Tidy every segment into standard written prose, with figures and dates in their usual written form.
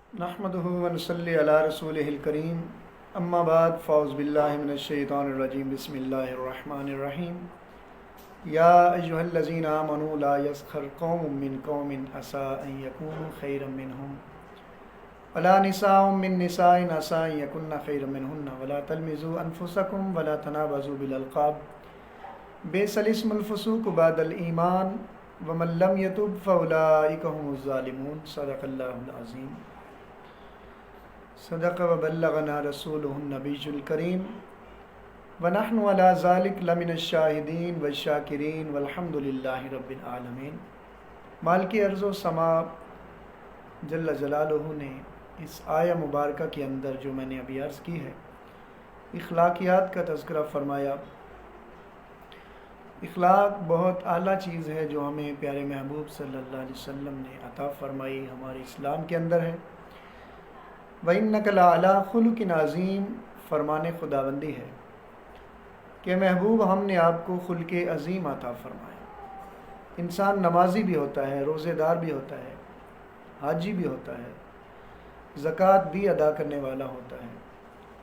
نحمده ونصلي على رسوله الكريم اما بعد فاعوذ بالله من الشيطان الرجيم بسم الله الرحمن الرحيم يا ايها الذين آمنوا لا يسخر قوم من قوم عسى ان يكونوا خيرا منهم ولا نساء من نساء عسى ان يكن خيرا منهن ولا تلمزوا انفسكم ولا تنابزوا بالالقاب بئس الاسم الفسوق بعد الايمان ومن لم يتب فاولئك هم الظالمون صدق الله العظيم صدق وبلغنا رسوله النبی الکریم ونحن على ذلك لمن الشاہدین والشاکرین والحمد للہ رب العالمین۔ مالک ارض و سما جل جلالہ نے اس آیہ مبارکہ کے اندر جو میں نے ابھی عرض کی ہے، اخلاقیات کا تذکرہ فرمایا۔ اخلاق بہت اعلیٰ چیز ہے جو ہمیں پیارے محبوب صلی اللہ علیہ وسلم نے عطا فرمائی، ہمارے اسلام کے اندر ہے۔ وَإِنَّكَ لَعَلَىٰ خُلُقٍ عَظِيمٍ، فرمان خداوندی ہے کہ محبوب ہم نے آپ کو خلق عظیم عطا فرمایا۔ انسان نمازی بھی ہوتا ہے، روزے دار بھی ہوتا ہے، حاجی بھی ہوتا ہے، زکوٰۃ بھی ادا کرنے والا ہوتا ہے،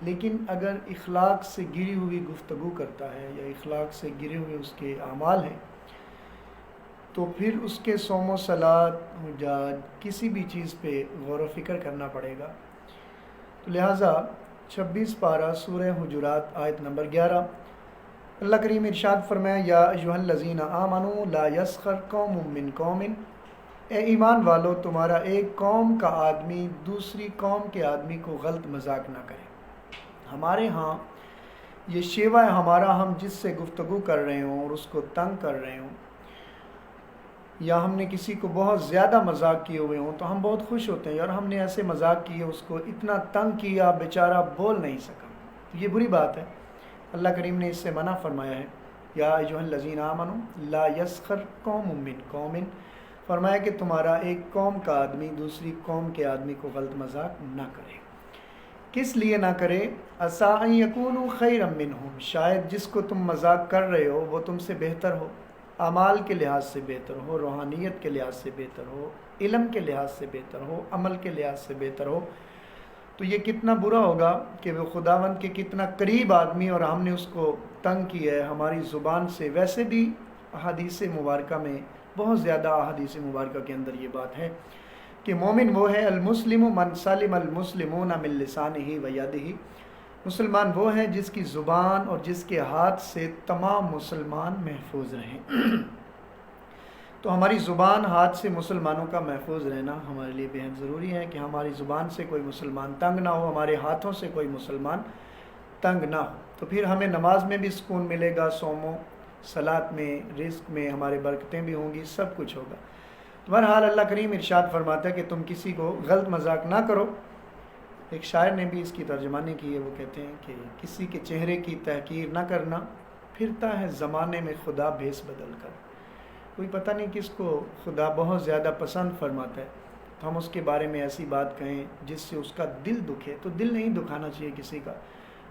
لیکن اگر اخلاق سے گری ہوئی گفتگو کرتا ہے یا اخلاق سے گرے ہوئے اس کے اعمال ہیں تو پھر اس کے صوم و صلات، حجاج، کسی بھی چیز پہ غور و فکر کرنا پڑے گا۔ تو لہٰذا 26 پارہ سورہ حجرات آیت نمبر 11، اللہ کریم ارشاد فرمایا، یا ایھا الذین آمنوا لا یسخر قوم من قوم، اے ایمان والو تمہارا ایک قوم کا آدمی دوسری قوم کے آدمی کو غلط مذاق نہ کرے۔ ہمارے ہاں یہ شیوا ہے ہمارا، ہم جس سے گفتگو کر رہے ہوں اور اس کو تنگ کر رہے ہوں، یا ہم نے کسی کو بہت زیادہ مذاق کیے ہوئے ہوں تو ہم بہت خوش ہوتے ہیں، یار ہم نے ایسے مذاق کیے، اس کو اتنا تنگ کیا بیچارہ بول نہیں سکا۔ یہ بری بات ہے، اللہ کریم نے اس سے منع فرمایا ہے، یا ایھا الذین آمنوا لا یسخر قوم من قوم، فرمایا کہ تمہارا ایک قوم کا آدمی دوسری قوم کے آدمی کو غلط مذاق نہ کرے۔ کس لیے نہ کرے؟ عسیٰ ان یکونوا خیرا منہم، شاید جس کو تم مذاق کر رہے ہو وہ تم سے بہتر ہو، اعمال کے لحاظ سے بہتر ہو، روحانیت کے لحاظ سے بہتر ہو، علم کے لحاظ سے بہتر ہو، عمل کے لحاظ سے بہتر ہو، تو یہ کتنا برا ہوگا کہ وہ خداوند کے کتنا قریب آدمی اور ہم نے اس کو تنگ کیا ہے ہماری زبان سے۔ ویسے بھی احادیث مبارکہ میں بہت زیادہ احادیث مبارکہ کے اندر یہ بات ہے کہ مومن وہ ہے، المسلم من سلم المسلمون من لسانہ و یدہ، مسلمان وہ ہے جس کی زبان اور جس کے ہاتھ سے تمام مسلمان محفوظ رہیں۔ تو ہماری زبان ہاتھ سے مسلمانوں کا محفوظ رہنا ہمارے لیے بہت ضروری ہے کہ ہماری زبان سے کوئی مسلمان تنگ نہ ہو، ہمارے ہاتھوں سے کوئی مسلمان تنگ نہ ہو، تو پھر ہمیں نماز میں بھی سکون ملے گا، صوم و صلات میں، رزق میں ہمارے برکتیں بھی ہوں گی، سب کچھ ہوگا۔ بہرحال اللہ کریم ارشاد فرماتا ہے کہ تم کسی کو غلط مذاق نہ کرو۔ ایک شاعر نے بھی اس کی ترجمانی کی ہے، وہ کہتے ہیں کہ کسی کے چہرے کی تحقیر نہ کرنا، پھرتا ہے زمانے میں خدا بھیس بدل کر۔ کوئی پتہ نہیں کس کو خدا بہت زیادہ پسند فرماتا ہے، تو ہم اس کے بارے میں ایسی بات کہیں جس سے اس کا دل دکھے، تو دل نہیں دکھانا چاہیے کسی کا،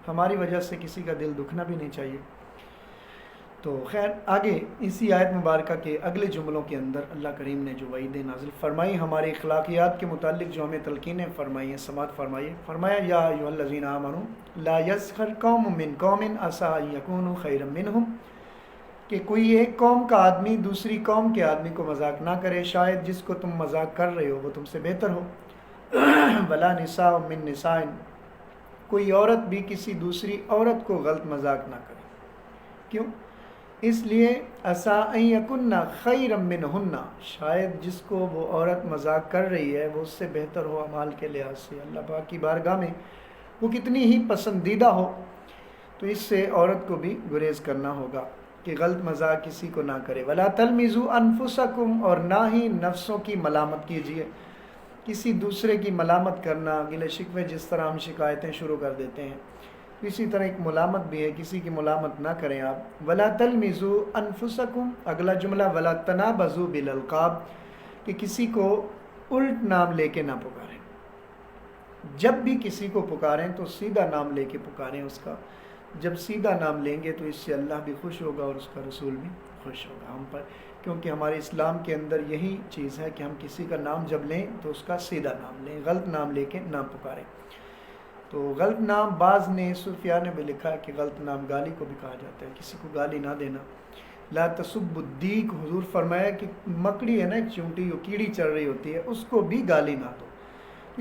ہماری وجہ سے کسی کا دل دکھنا بھی نہیں چاہیے۔ تو خیر، آگے اسی آیت مبارکہ کے اگلے جملوں کے اندر اللہ کریم نے جو وعیدیں نازل فرمائی ہمارے اخلاقیات کے متعلق، جو ہمیں تلقینیں فرمائی ہیں، سماعت فرمائی ہے، فرمایا، یا ایھا الذین آمنوا لا یسخر قوم من قوم عسیٰ ان یکونوا خیرا منہم، کہ کوئی ایک قوم کا آدمی دوسری قوم کے آدمی کو مذاق نہ کرے، شاید جس کو تم مذاق کر رہے ہو وہ تم سے بہتر ہو۔ ولا نساء من نساء، کوئی عورت بھی کسی دوسری عورت کو غلط مذاق نہ کرے۔ کیوں؟ اس لیے عسیٰ ان یکن خیرا منہن، شاید جس کو وہ عورت مذاق کر رہی ہے وہ اس سے بہتر ہو اعمال کے لحاظ سے، اللہ پاک کی بارگاہ میں وہ کتنی ہی پسندیدہ ہو۔ تو اس سے عورت کو بھی گریز کرنا ہوگا کہ غلط مذاق کسی کو نہ کرے۔ ولا تلمزوا انفسکم، اور نہ ہی نفسوں کی ملامت کیجیے، کسی دوسرے کی ملامت کرنا، گلے شکوے، جس طرح ہم شکایتیں شروع کر دیتے ہیں، اسی طرح ایک ملامت بھی ہے، کسی کی ملامت نہ کریں آپ۔ ولا تلمزوا انفسکم، اگلا جملہ ولا تنابزوا بالالقاب، کہ کسی کو الٹ نام لے کے نہ پکاریں۔ جب بھی کسی کو پکاریں تو سیدھا نام لے کے پکاریں اس کا، جب سیدھا نام لیں گے تو اس سے اللہ بھی خوش ہوگا اور اس کا رسول بھی خوش ہوگا ہم پر۔ کیونکہ ہمارے اسلام کے اندر یہی چیز ہے کہ ہم کسی کا نام جب لیں تو اس کا سیدھا نام لیں، غلط نام لے کے نہ پکاریں۔ تو غلط نام، بعض نے صوفیاء نے بھی لکھا ہے کہ غلط نام گالی کو بھی کہا جاتا ہے، کسی کو گالی نہ دینا۔ لا تسب الدیک، حضور فرمایا کہ مکڑی ہے نا، ایک چونٹی جو کیڑی چڑھ رہی ہوتی ہے، اس کو بھی گالی نہ دو۔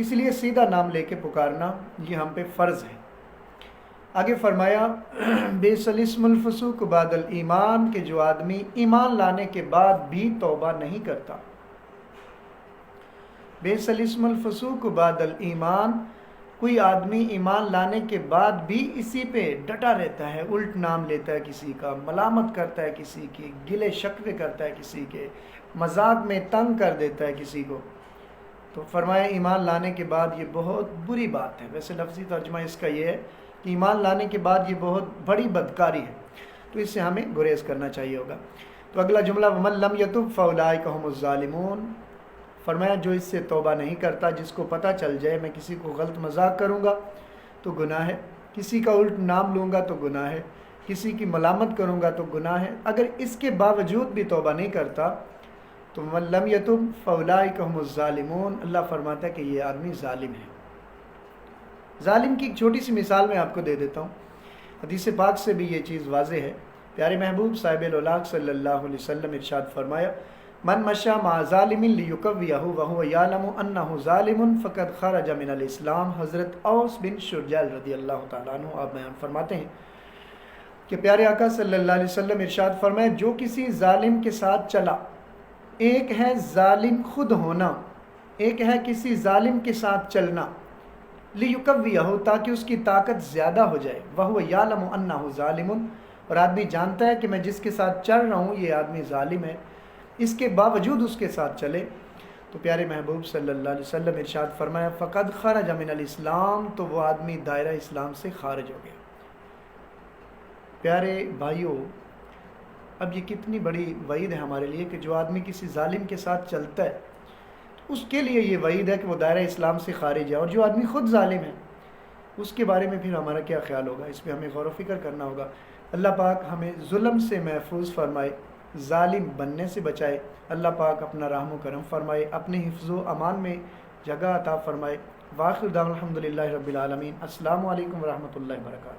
اس لیے سیدھا نام لے کے پکارنا یہ ہم پہ فرض ہے۔ آگے فرمایا بئس الاسم الفسوق بعد الایمان، کہ جو آدمی ایمان لانے کے بعد بھی توبہ نہیں کرتا۔ بئس الاسم الفسوق بعد الایمان، کوئی آدمی ایمان لانے کے بعد بھی اسی پہ ڈٹا رہتا ہے، الٹ نام لیتا ہے کسی کا، ملامت کرتا ہے کسی کی، گلے شکوے کرتا ہے کسی کے، مذاق میں تنگ کر دیتا ہے کسی کو، تو فرمایا ایمان لانے کے بعد یہ بہت بری بات ہے۔ ویسے لفظی ترجمہ اس کا یہ ہے کہ ایمان لانے کے بعد یہ بہت بڑی بدکاری ہے، تو اس سے ہمیں گریز کرنا چاہیے ہوگا۔ تو اگلا جملہ وَمَن لَمْ يَتُبْ فَأُولَٰئِكَ هُمُ الظَّالِمُونَ، فرمایا جو اس سے توبہ نہیں کرتا، جس کو پتہ چل جائے میں کسی کو غلط مذاق کروں گا تو گناہ ہے، کسی کا الٹ نام لوں گا تو گناہ ہے، کسی کی ملامت کروں گا تو گناہ ہے، اگر اس کے باوجود بھی توبہ نہیں کرتا تو وَمَن لَمْ يَتُبْ فَأُولَٰئِكَ هُمُ الظَّالِمُونَ، اللہ فرماتا ہے کہ یہ آدمی ظالم ہے۔ ظالم کی ایک چھوٹی سی مثال میں آپ کو دے دیتا ہوں، حدیث پاک سے بھی یہ چیز واضح ہے۔ پیارے محبوب صاحب الاولاق صلی اللہ علیہ وسلم ارشاد فرمایا من مشى مع ظالم ليكويه وهو يعلم انه ظالم فقد خرج من الاسلام۔ حضرت اوس بن شرجل رضی اللہ تعالیٰ عنہ آپ بیان فرماتے ہیں کہ پیارے آقا صلی اللہ علیہ وسلم ارشاد فرمایا جو کسی ظالم کے ساتھ چلا، ایک ہے ظالم خود ہونا، ایک ہے کسی ظالم کے ساتھ چلنا، لیکویہ تاکہ اس کی طاقت زیادہ ہو جائے، وہو یعلم انہ ظالم، اور آدمی جانتا ہے کہ میں جس کے ساتھ چل رہا ہوں یہ آدمی ظالم ہے، اس کے باوجود اس کے ساتھ چلے، تو پیارے محبوب صلی اللہ علیہ وسلم ارشاد فرمایا فقد خرج من الاسلام، تو وہ آدمی دائرہ اسلام سے خارج ہو گیا۔ پیارے بھائیوں، اب یہ کتنی بڑی وعید ہے ہمارے لیے کہ جو آدمی کسی ظالم کے ساتھ چلتا ہے اس کے لیے یہ وعید ہے کہ وہ دائرہ اسلام سے خارج ہے، اور جو آدمی خود ظالم ہے اس کے بارے میں پھر ہمارا کیا خیال ہوگا، اس پہ ہمیں غور و فکر کرنا ہوگا۔ اللہ پاک ہمیں ظلم سے محفوظ فرمائے، ظالم بننے سے بچائے، اللہ پاک اپنا رحم و کرم فرمائے، اپنے حفظ و امان میں جگہ عطا فرمائے۔ وآخر دعوانا الحمدللہ رب العالمین۔ السلام علیکم ورحمۃ اللہ وبرکاتہ۔